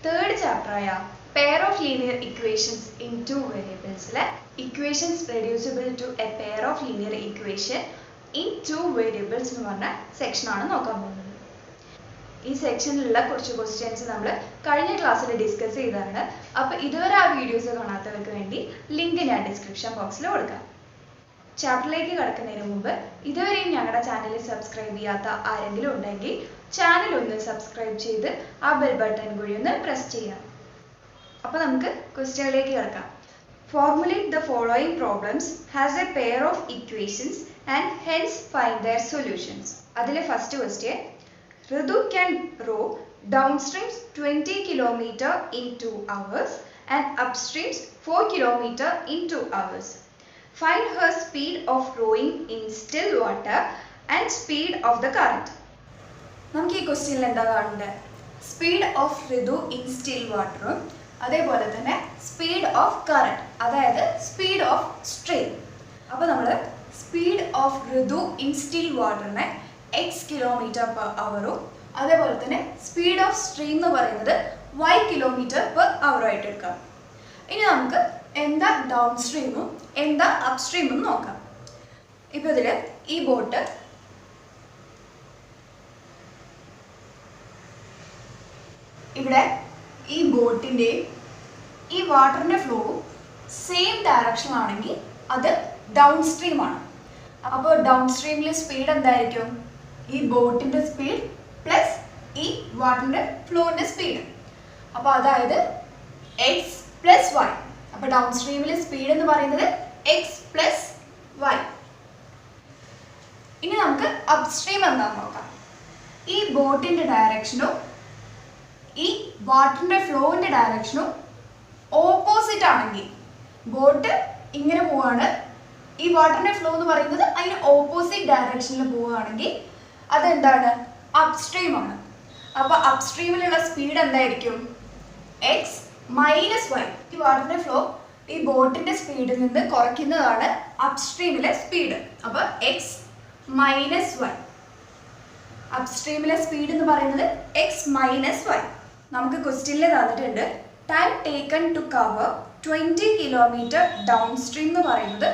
Third ചാപ്റ്ററായ pair of linear equations in two വേരിയബിൾസിലെ equations reducible to a pair of linear equation in two variables എന്ന് പറഞ്ഞ സെക്ഷനാണ് നോക്കാൻ പോകുന്നത്. ഈ സെക്ഷനിലുള്ള കുറച്ച് ക്വസ്റ്റ്യൻസ് നമ്മൾ കഴിഞ്ഞ ക്ലാസ്സിൽ ഡിസ്കസ് ചെയ്തതാണ്. അപ്പോൾ ഇതുവരെ ആ വീഡിയോസ് കാണാത്തവർക്ക് വേണ്ടി ലിങ്ക് ഞാൻ ഡിസ്ക്രിപ്ഷൻ ബോക്സിൽ കൊടുക്കാം. ചാപ്റ്ററിലേക്ക് കടക്കുന്നതിന് മുമ്പ് ഇതുവരെയും ഞങ്ങളുടെ ചാനൽ സബ്സ്ക്രൈബ് ചെയ്യാത്ത ആരെങ്കിലും ഉണ്ടെങ്കിൽ ചാനൽ ഒന്ന് സബ്സ്ക്രൈബ് ചെയ്ത് ആ ബെൽ ബട്ടൺ കൂടി ഒന്ന് പ്രസ് ചെയ്യാം. അപ്പോൾ നമുക്ക് ക്വസ്റ്റ്യനിലേക്ക് കിടക്കാം. Formulate the following problems has a pair of equations and hence find their solutions. അതിലെ first question, Ritu can row downstreams 20 km in 2 hours and upstreams 4 km in 2 hours. Find her speed of rowing in still water and speed of the current. നമുക്ക് ഈ ക്വസ്റ്റ്യനിൽ എന്താ കാണേണ്ടത്? Speed of Ritu in still വാട്ടറും അതേപോലെ തന്നെ speed of current, അതായത് speed of stream. അപ്പോൾ നമ്മൾ speed of Ritu in still വാട്ടറിനെ എക്സ് കിലോമീറ്റർ പെർ അവറും അതേപോലെ തന്നെ സ്പീഡ് ഓഫ് സ്ട്രീം എന്ന് പറയുന്നത് വൈ കിലോമീറ്റർ പെർ അവറുമായിട്ട് എടുക്കാം. ഇനി നമുക്ക് എന്താ ഡൗൺ സ്ട്രീമും എന്താ അപ് സ്ട്രീമും നോക്കാം. ഇപ്പോൾ ഇതിൽ ഈ ബോട്ട് ഇവിടെ ഈ ബോട്ടിൻ്റെയും ഈ വാട്ടറിൻ്റെ ഫ്ലോവും സെയിം ഡയറക്ഷൻ ആണെങ്കിൽ അത് ഡൗൺ സ്ട്രീം ആണ്. അപ്പോൾ ഡൗൺ സ്ട്രീമിൽ സ്പീഡ് എന്തായിരിക്കും? ഈ ബോട്ടിൻ്റെ സ്പീഡ് പ്ലസ് ഈ വാട്ടറിൻ്റെ ഫ്ലോൻ്റെ സ്പീഡ്. അപ്പോൾ അതായത് എക്സ് പ്ലസ് വൈ. അപ്പോൾ ഡൗൺ സ്ട്രീമിലെ സ്പീഡ് എന്ന് പറയുന്നത് എക്സ് പ്ലസ് വൈ. ഇനി നമുക്ക് അപ് സ്ട്രീം എന്താണെന്ന് നോക്കാം. ഈ ബോട്ടിൻ്റെ ഡയറക്ഷനും ഈ വാട്ടറിൻ്റെ ഫ്ലോവിൻ്റെ ഡയറക്ഷനും ഓപ്പോസിറ്റ് ആണെങ്കിൽ, ബോട്ട് ഇങ്ങനെ പോവാണ്, ഈ വാട്ടറിൻ്റെ ഫ്ലോ എന്ന് പറയുന്നത് അതിന് ഓപ്പോസിറ്റ് ഡയറക്ഷനിൽ പോവുകയാണെങ്കിൽ അതെന്താണ്? അപ് സ്ട്രീം ആണ്. അപ്പോൾ അപ് സ്ട്രീമിലുള്ള സ്പീഡ് എന്തായിരിക്കും? X minus y. ഈ വാട്ടറിൻ്റെ ഫ്ലോ ഈ ബോട്ടിൻ്റെ സ്പീഡിൽ നിന്ന് കുറയ്ക്കുന്നതാണ് അപ് സ്ട്രീമിലെ സ്പീഡ്. അപ്പോൾ എക്സ് മൈനസ് വൈ. അപ് സ്ട്രീമിലെ സ്പീഡ് എന്ന് പറയുന്നത് എക്സ് മൈനസ് വൈ. നമുക്ക് ക്വസ്റ്റ്യനിൽ തന്നിട്ടുണ്ട് time taken to cover 20 kilometre down stream എന്ന് പറയുന്നത്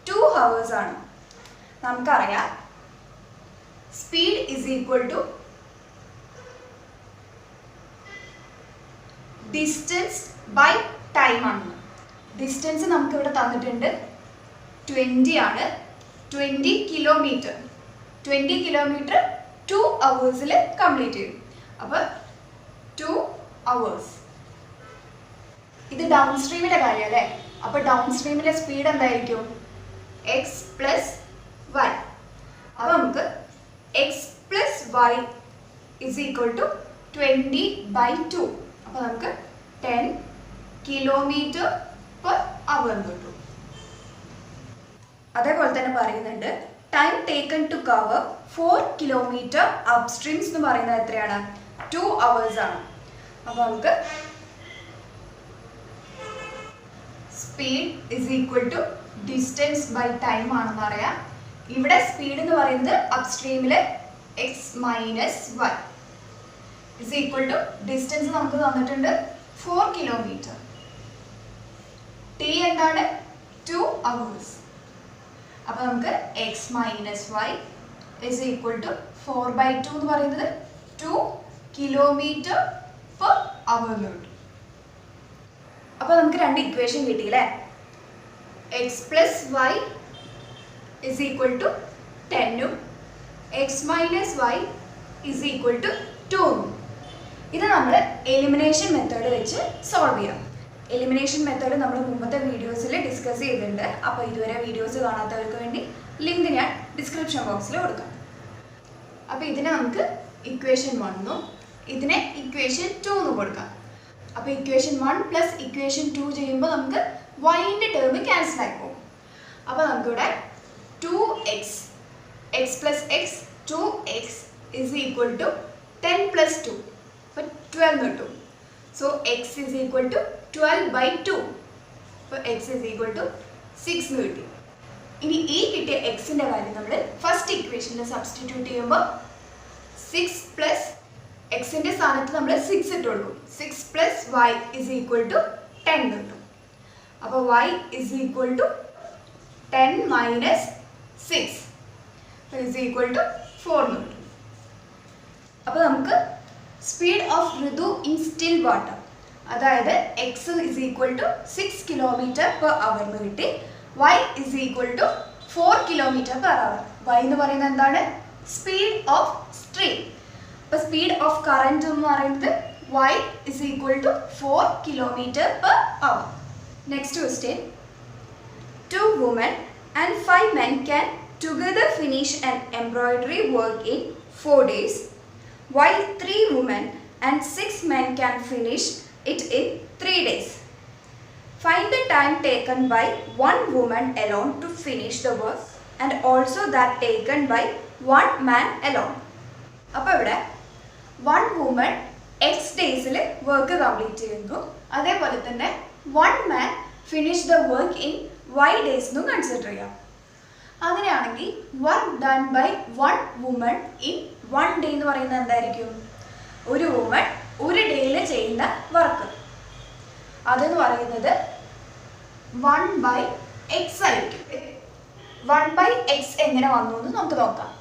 2 hours ആണ്. നമുക്കറിയാം speed is equal to distance by time ആണ്. ഡിസ്റ്റൻസ് നമുക്ക് ഇവിടെ തന്നിട്ടുണ്ട് 20 ആണ്. 20 കിലോമീറ്റർ 20 കിലോമീറ്റർ 2 hours കംപ്ലീറ്റ് ചെയ്യും. അപ്പോൾ 2 hours. ഇത് ഡൗൺ സ്ട്രീമിൻ്റെ കാര്യം അല്ലേ? അപ്പോൾ ഡൗൺ സ്ട്രീമിലെ സ്പീഡ് എന്തായിരിക്കും? X plus y. അപ്പോൾ നമുക്ക് x plus y is equal to 20/2. അപ്പോൾ നമുക്ക് 10 കിലോമീറ്റർ പെർ അവർ എന്ന് കിട്ടും. അതേപോലെ തന്നെ പറയുന്നുണ്ട് time taken to cover 4 kilometre up streams എന്ന് പറയുന്നത് എത്രയാണ്? 2 hours ആണ്. അപ്പോൾ നമുക്ക് speed is equal to distance by time ആണെന്ന് അറിയാം. ഇവിടെ സ്പീഡ് എന്ന് പറയുന്നത് അപ് സ്ട്രീമിൽ x minus y is equal to distance നമുക്ക് തന്നിട്ടുണ്ട് 4 കിലോമീറ്റർ. ടി എന്താണ്? 2 hours. അപ്പോൾ നമുക്ക് x minus y is equal to 4/2 എന്ന് പറയുന്നത് 2 കിലോമീറ്റർ പെർ അവർ എന്ന് കിട്ടും. അപ്പോൾ നമുക്ക് രണ്ട് ഇക്വേഷൻ കിട്ടിയില്ലേ? X plus y is equal to 10ഉം x minus y is equal to 2ഉം. ഇത് നമ്മൾ എലിമിനേഷൻ മെത്തേഡ് വെച്ച് സോൾവ് ചെയ്യാം. എലിമിനേഷൻ മെത്തേഡ് നമ്മൾ മുമ്പത്തെ വീഡിയോസിൽ ഡിസ്കസ് ചെയ്തിട്ടുണ്ട്. അപ്പോൾ ഇതുവരെ വീഡിയോസ് കാണാത്തവർക്ക് വേണ്ടി ലിങ്ക് ഞാൻ ഡിസ്ക്രിപ്ഷൻ ബോക്സിൽ കൊടുക്കാം. അപ്പോൾ ഇതിനെ നമുക്ക് ഇക്വേഷൻ 1 ഇതിനെ ഇക്വേഷൻ 2 കൊടുക്കാം. അപ്പോൾ ഇക്വേഷൻ 1 പ്ലസ് ഇക്വേഷൻ 2 ചെയ്യുമ്പോൾ നമുക്ക് വൈൻ്റെ ടേം ക്യാൻസൽ ആയി പോകും. അപ്പോൾ നമുക്കിവിടെ 2x x plus x 2x is equal to 10 + 2 അപ്പോൾ 12 കിട്ടും. So x is equal to 12/2. അപ്പോൾ എക്സ് ഇസ് ഈക്വൽ ടു 6 എന്ന് കിട്ടി. ഇനി ഈ കിട്ടിയ എക്സിൻ്റെ വാല്യൂ നമ്മൾ ഫസ്റ്റ് ഇക്വേഷനിൽ സബ്സ്റ്റിറ്റ്യൂട്ട് ചെയ്യുമ്പോൾ 6 + എക്സിൻ്റെ സ്ഥാനത്ത് നമ്മൾ 6 ഇട്ട് കൊടുക്കും. 6 plus y is equal to 10 കിട്ടും. അപ്പോൾ y is equal to 10 minus 6 is equal to 4 കിട്ടും. അപ്പോൾ നമുക്ക് speed of Ritu in still water, അതായത് x is equal to 6 kilometre per hour എന്ന് കിട്ടി. Y is equal to 4 kilometre per hour. Y എന്ന് പറയുന്നത് എന്താണ്? Speed of stream. അപ്പോൾ സ്പീഡ് ഓഫ് കറന്റ് എന്ന് പറയുന്നത് y is equal to 4 kilometer per hour. Next question. 2 women and 5 men can together finish an embroidery work in 4 days, while 3 women and 6 men can finish it in 3 days. Find the time taken by one woman alone to finish the work and also that taken by one man alone. അപ്പോൾ ഇവിടെ one woman x ഡേയ്സിൽ work complete ചെയ്യുന്നു, അതേപോലെ തന്നെ one man finish the work in y days എന്നും consider ചെയ്യാം. അങ്ങനെയാണെങ്കിൽ work done by one woman in one day എന്ന് പറയുന്നത് എന്തായിരിക്കും? ഒരു വുമൺ ഒരു ഡേയിൽ ചെയ്യുന്ന വർക്ക് അതെന്ന് പറയുന്നത് 1/x ആയിരിക്കും. 1/x എങ്ങനെ വന്നു എന്ന് നമുക്ക് നോക്കാം.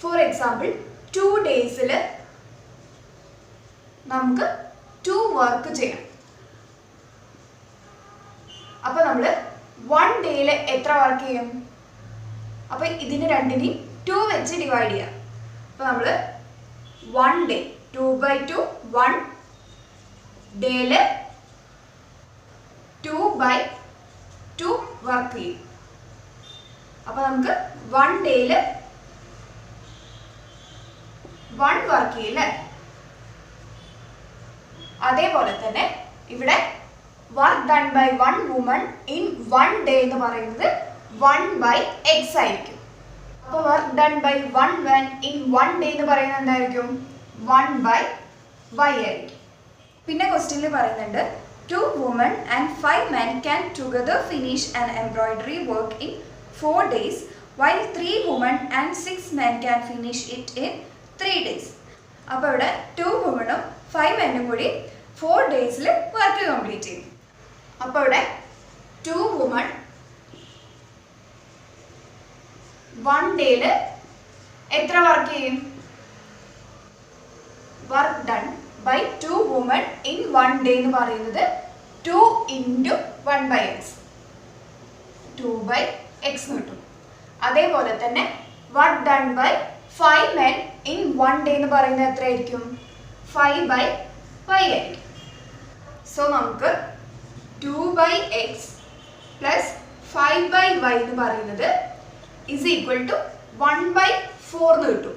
ഫോർ എക്സാമ്പിൾ 2 ഡേയ്സിൽ നമുക്ക് 2 വർക്ക് ചെയ്യണം. അപ്പോൾ നമ്മൾ 1 ഡേയിൽ എത്ര വർക്ക് ചെയ്യും? അപ്പോൾ ഇതിന് രണ്ടിനെയും 2 വെച്ച് ഡിവൈഡ് ചെയ്യാം. അപ്പോൾ നമ്മൾ 1 ഡേ 2/2 1 ഡേയിൽ 2/2 വർക്ക് ചെയ്യും. അപ്പോൾ നമുക്ക് 1 ഡേയിൽ 1 വർക്ക് ചെയ്യില്ലേ? അതേപോലെ തന്നെ ഇവിടെ work done by one woman in 1 day എന്ന് പറയുന്നത് 1/x ആയിരിക്കും. അപ്പോൾ work done by one man in 1 day എന്ന് പറയുന്നത് എന്തായിരിക്കും? 1/y ആയിരിക്കും. പിന്നെ ക്വസ്റ്റ്യനിൽ പറയുന്നുണ്ട് 2 women and 5 men can together finish an embroidery work in 4 days, while 3 women and 6 men can finish it in 3 days. അപ്പോൾ ഇവിടെ 2 വുമണും 5 മെന്നും കൂടി 4 ഡേയ്സിൽ വർക്ക് കംപ്ലീറ്റ് ചെയ്യും. അപ്പോൾ ഇവിടെ 2 വുമൺ 1 ഡേയിൽ എത്ര വർക്ക് ചെയ്യും? Work done by 2 woman in 1 day എന്ന് പറയുന്നത് 2 × 1/x 2/x കിട്ടും. അതേപോലെ തന്നെ work done by 5 men in 1 day എന്ന് പറയുന്നത് എത്രയായിരിക്കും? 5/y ആയിരിക്കും. സോ നമുക്ക് 2/x പ്ലസ് 5/y എന്ന് പറയുന്നത് ഇസ് ഈക്വൽ ടു 1/4 എന്ന് കിട്ടും.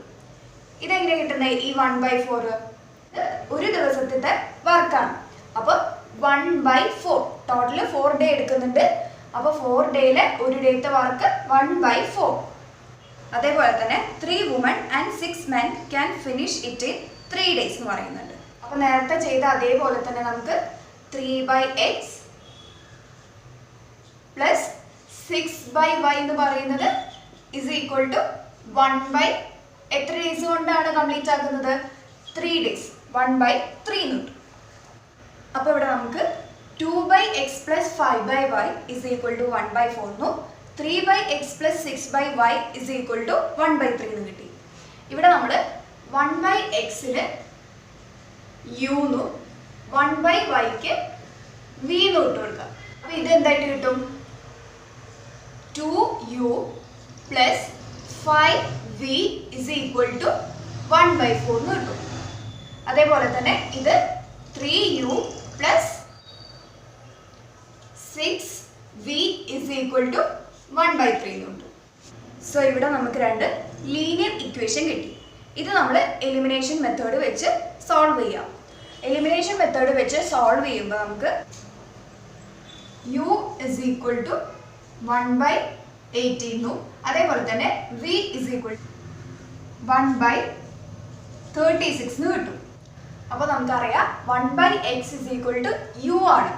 ഇതെങ്ങനെ കിട്ടുന്നത്? ഈ 1/4 ഒരു ദിവസത്തെ വർക്കാണ്. അപ്പോൾ 1/4 ടോട്ടൽ 4 ഡേ എടുക്കുന്നുണ്ട്. അപ്പോൾ 4 ഡേയിൽ ഒരു ഡേത്തെ വർക്ക് 1/4. അതേപോലെ തന്നെ 3 women and 6 men can finish it in 3 days എന്ന് പറയുന്നുണ്ട്. അപ്പോൾ നേരത്തെ ചെയ്ത അതേപോലെ തന്നെ നമുക്ക് 3/x പ്ലസ് 6/y എന്ന് പറയുന്നത് ഇസ് ഈക്വൽ ടു 1/, എത്ര ഡേയ്സ് കൊണ്ടാണ് കംപ്ലീറ്റ് ആക്കുന്നത്? 3 days 1/3 എന്ന് കിട്ടും. അപ്പോൾ ഇവിടെ നമുക്ക് 2/x plus 5/y is equal to 1/4 എന്നും 3/x plus 6/y is equal to 1/3 എന്ന് കിട്ടി. ഇവിടെ നമ്മൾ 1/xന് u എന്നും 1/yക്ക് v എന്നും ഇട്ട് കൊടുക്കാം. അപ്പോൾ ഇത് എന്തായിട്ട് കിട്ടും? 2u plus 5v is equal to 1/4 എന്ന് കിട്ടും. അതേപോലെ തന്നെ ഇത് 3u plus 6v is equal to 1/3 എന്ന് കിട്ടും. സോ ഇവിടെ നമുക്ക് രണ്ട് ലീനിയർ ഇക്വേഷൻ കിട്ടി. ഇത് നമ്മൾ എലിമിനേഷൻ മെത്തേഡ് വെച്ച് സോൾവ് ചെയ്യാം. എലിമിനേഷൻ മെത്തേഡ് വെച്ച് സോൾവ് ചെയ്യുമ്പോൾ നമുക്ക് u ഇസ് ഈക്വൽ ടു 1/18 എന്നും അതേപോലെ തന്നെ v ഇസ് ഈക്വൽ ടു 1/36 എന്ന് കിട്ടും. അപ്പോൾ നമുക്കറിയാം 1/x is equal to u ആണ്.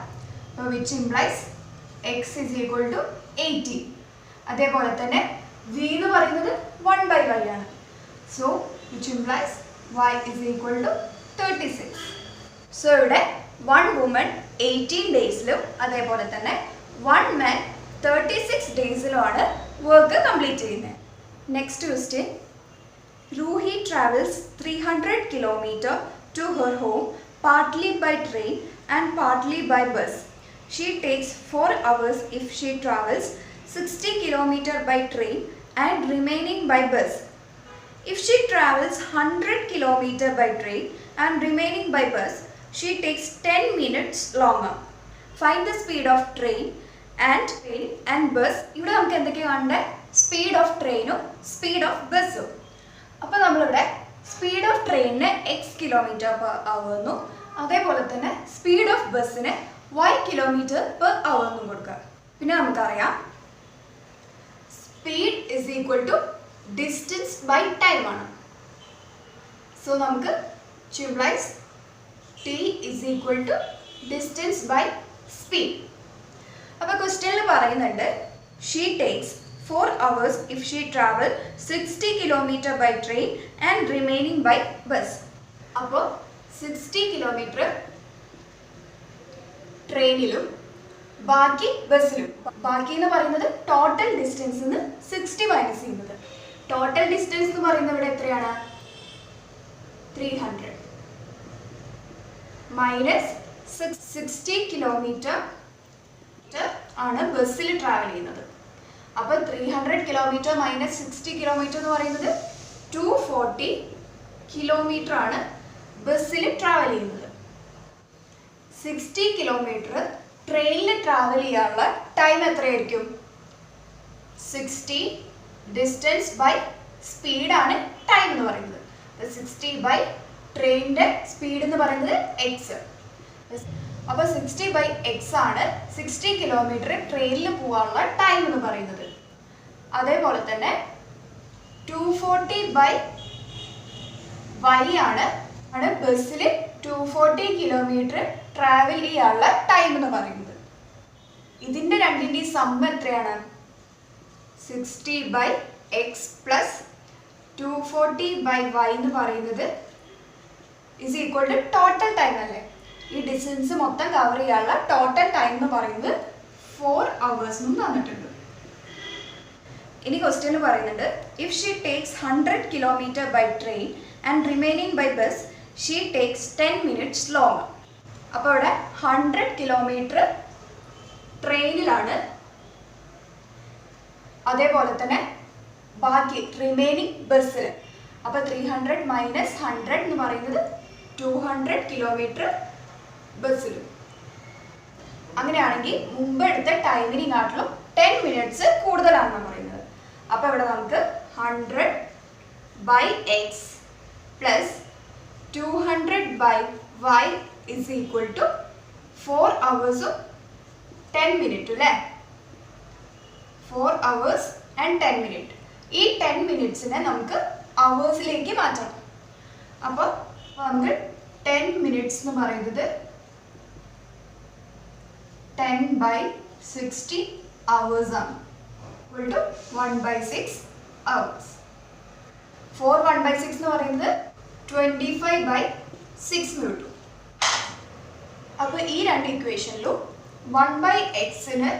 അപ്പോൾ which implies x is equal to 18. അതേപോലെ തന്നെ v എന്ന് പറയുന്നത് 1/y ആണ്. So which implies y is equal to 36. So ഇവിടെ 1 woman 18 ഡേയ്സിലും അതേപോലെ തന്നെ 1 man 36 ഡേയ്സിലുമാണ് വർക്ക് കംപ്ലീറ്റ് ചെയ്യുന്നത്. Next question. Ruhi travels 300 km to her home partly by train and partly by bus. She takes 4 hours if she travels 60 km by train and remaining by bus. If she travels 100 km by train and remaining by bus, she takes 10 minutes longer. Find the speed of train and bus. ഇവിടെ നമുക്ക് എന്തൊക്കെയാണ് കാണേണ്ടത്? Speed of ട്രെയിനും speed of ബസ്സും. അപ്പോൾ നമ്മളിവിടെ speed of ട്രെയിനിന് x kilometre per hour എന്നും അതേപോലെ തന്നെ സ്പീഡ് ഓഫ് ബസ്സിന് y കിലോമീറ്റർ പെർ അവർ എന്നും കൊടുക്കുക. പിന്നെ നമുക്കറിയാം speed is equal to distance by time ആണ്. സോ നമുക്ക് simplify t is equal to distance by speed. അപ്പോൾ ക്വസ്റ്റ്യനിൽ പറയുന്നുണ്ട് she takes 4 hours if she travel 60 km by train and remaining by bus. അപ്പോൾ 60 km ട്രെയിനിലും ബാക്കി ബസ്സിലും. ബാക്കി എന്ന് പറയുന്നത് ടോട്ടൽ ഡിസ്റ്റൻസ് നിന്ന് 60 മൈനസ് ചെയ്യുന്നത്. ടോട്ടൽ ഡിസ്റ്റൻസ് എന്ന് പറയുന്നത് ഇവിടെ എത്രയാണ്? 300 മൈനസ് 60 കിലോമീറ്റർ ആണ് ബസ്സിൽ ട്രാവൽ ചെയ്യുന്നത്. അപ്പോൾ 300 കിലോമീറ്റർ മൈനസ് 60 കിലോമീറ്റർ എന്ന് പറയുന്നത് 240 കിലോമീറ്റർ ആണ് ബസ്സിൽ ട്രാവൽ ചെയ്യുന്നത്. 60 കിലോമീറ്റർ ട്രെയിനിൽ ട്രാവൽ ചെയ്യാനുള്ള ടൈം എത്രയായിരിക്കും? 60 ഡിസ്റ്റൻസ് ബൈ സ്പീഡാണ് ടൈം എന്ന് പറയുന്നത്. 60 ബൈ ട്രെയിനിൻ്റെ സ്പീഡ് എന്ന് പറയുന്നത് എക്സ്. അപ്പോൾ 60 ബൈ എക്സ് ആണ് 60 കിലോമീറ്റർ ട്രെയിനിൽ പോകാനുള്ള ടൈം എന്ന് പറയുന്നത്. അതേപോലെ തന്നെ 240 ബൈ വൈ ആണ് ബസ്സിൽ 240 കിലോമീറ്റർ ട്രാവൽ ചെയ്യാനുള്ള ടൈം എന്ന് പറയുന്നത്. ഇതിൻ്റെ രണ്ടിൻ്റെ സമ്മ് എത്രയാണ്? 60 by x plus 240 by y എന്ന് പറയുന്നത് is equal to total time അല്ലേ? ഈ ഡിസ്റ്റൻസ് മൊത്തം കവർ ചെയ്യാനുള്ള ടോട്ടൽ ടൈം എന്ന് പറയുന്നത് 4 hours എന്നും തന്നിട്ടുണ്ട്. ഇനി ക്വസ്റ്റ്യനിൽ പറയുന്നുണ്ട് if she takes 100 kilometre by train and remaining by bus she takes 10 minutes long. അപ്പോൾ ഇവിടെ 100 കിലോമീറ്റർ ട്രെയിനിലാണ്, അതേപോലെ തന്നെ ബാക്കി റിമൈനിങ് ബസ്സിൽ. അപ്പോൾ 300 മൈനസ് 100 എന്ന് പറയുന്നത് 200 കിലോമീറ്റർ ബസ്സിലും. അങ്ങനെയാണെങ്കിൽ മുമ്പ് എടുത്ത ടൈമിനെക്കാട്ടിലും 10 മിനിറ്റ്സ് കൂടുതലാണെന്ന് പറയുന്നത്. അപ്പോൾ ഇവിടെ നമുക്ക് 100 by x plus 200 by y is equal to 4 hours 10 minute അല്ലേ? 4 hours and 10 മിനിറ്റ്. ഈ 10 മിനിറ്റ്സിനെ നമുക്ക് അവേഴ്സിലേക്ക് മാറ്റണം. അപ്പോൾ നമുക്ക് 10 മിനിറ്റ്സ് എന്ന് പറയുന്നത് 10 by 60 hours ആണ്. equal to 1/6 hours. 4 1/6 എന്ന് പറയുന്നത് 25/6 എന്ന് കിട്ടും. അപ്പോൾ ഈ രണ്ട് ഇക്വേഷനിലും 1/xന്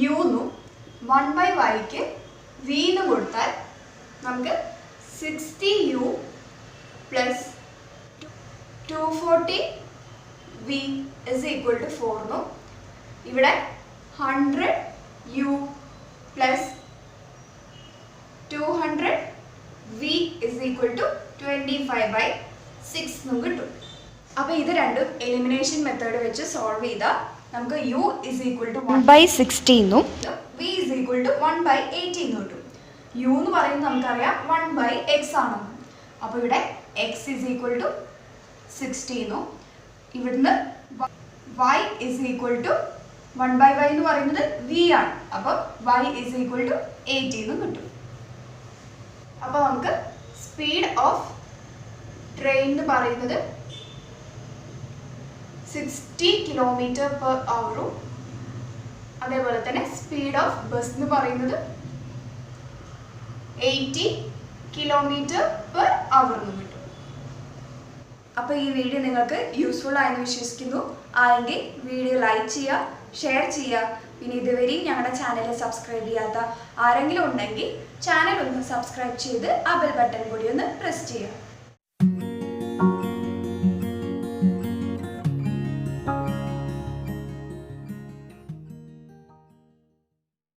u എന്നും 1/yക്ക് v എന്നും കൊടുത്താൽ നമുക്ക് 60u plus 240v is equal to 4 എന്നും ഇവിടെ 100u plus 200v is equal to 25/6 എന്നും കിട്ടും. അപ്പോൾ ഇത് രണ്ടും എലിമിനേഷൻ മെത്തേഡ് വെച്ച് സോൾവ് ചെയ്താൽ നമുക്ക് u is equal to 1/60 എന്നും v is equal to 1/80 എന്നും കിട്ടും. u എന്ന് പറയുന്നത് നമുക്കറിയാം 1/x ആണ്. അപ്പോൾ ഇവിടെ x is equal to 60 എന്നും ഇവിടുന്ന് y is equal to 1/y എന്ന് പറയുന്നത് v ആണ്. അപ്പോൾ y is equal to 80 എന്നും കിട്ടും. അപ്പോൾ നമുക്ക് സ്പീഡ് ഓഫ് ട്രെയിൻ എന്ന് പറയുന്നത് 60 km/h അതേപോലെ തന്നെ സ്പീഡ് ഓഫ് ബസ് എന്ന് പറയുന്നത് 80 km/h എന്നും കിട്ടും. അപ്പോൾ ഈ വീഡിയോ നിങ്ങൾക്ക് യൂസ്ഫുൾ ആയെന്ന് വിശ്വസിക്കുന്നു. ആയെങ്കിൽ വീഡിയോ ലൈക്ക് ചെയ്യുക, ഷെയർ ചെയ്യുക. പിന്നെ ഇതുവരെയും ഞങ്ങളുടെ ചാനൽ സബ്സ്ക്രൈബ് ചെയ്യാത്ത ആരെങ്കിലും ഉണ്ടെങ്കിൽ ചാനൽ ഒന്ന് സബ്സ്ക്രൈബ് ചെയ്ത് ആ ബെൽ ബട്ടൺ കൂടി ഒന്ന് പ്രസ് ചെയ്യുക.